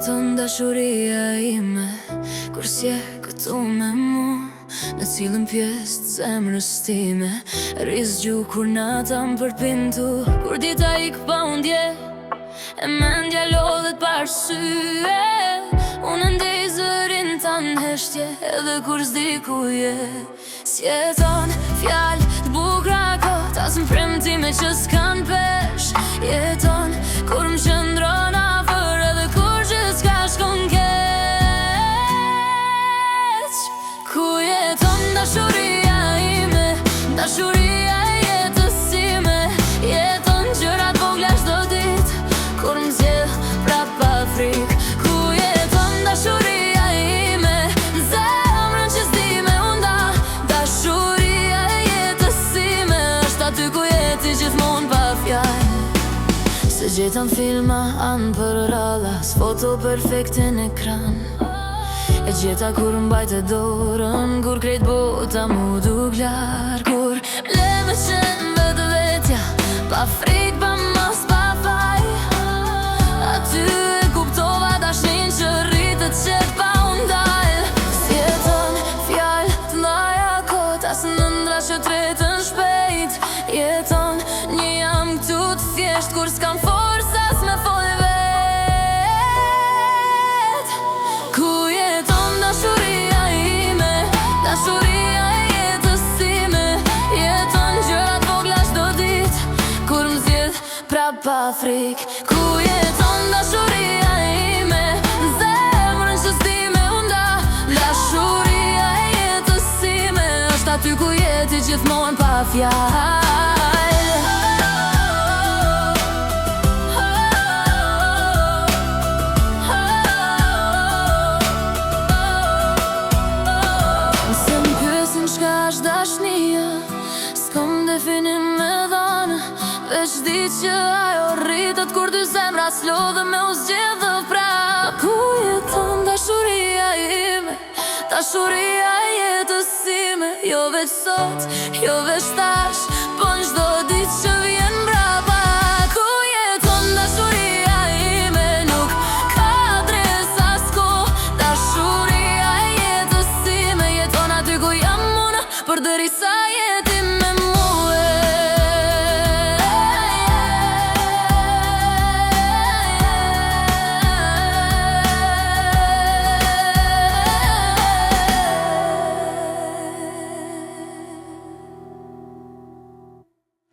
jeton dashuria ime, kur s'je këtu me mu? Në cilën pjesë të zemrës time rris gjuhë kur nata më përpintu? Kur dita ik pa undje e mendja lodhet pa arsye, unë ndej zërin tanë heshtje edhe kur s'di ku je. S'jeton fjallë të bukra kot, as m'premtime që s'kan pesh. Jeton kur më qëndron afër edhe kur gjithçka shkon keq. Ku jeton dashuria ime, dashuria e jetës time? Jeton gjërat vogla çdo ditë, kur më zgjedh prap pa frikë. Ku jeton dashuria ime, në zemrën që s'di me unda? Dashuria e jetës time është aty ku jeti gjithmonë pa fjalë. Se gjetëm filma anë për ralla, s'foto perfekte në ekran. E gjeta kur mbajtë dorën, kur krejt bota mu duk larg. Kur le me qenë vetë vetja, pa frik, pa mos, pa faj. Aty e kuptova dashnin që rritet qet pa undal. S'jeton fjallë të ndaja kot, as nëndra që tretën shpejt. Jeton një jam këtu të thjesht, kur s'kam forsa s'me fol vet. Ku jeton dashuria ime, dashuria e jetës time? Jeton gjërat vogla çdo ditë, kur më zgjedh prap pa frikë. Ku jeton dashuria ime, në zemrën që s'di me unda? Dashuria e jetës time është aty ku jeti gjithmonë pa fjalë. Dashnia s'kom definim me dhana, veç di që ajo rritet kur dy zemra s'lodhen me u zgjedhë prap. Ku jeton dashuria ime, dashuria e jetës time? Jo veç sot, jo veç tash,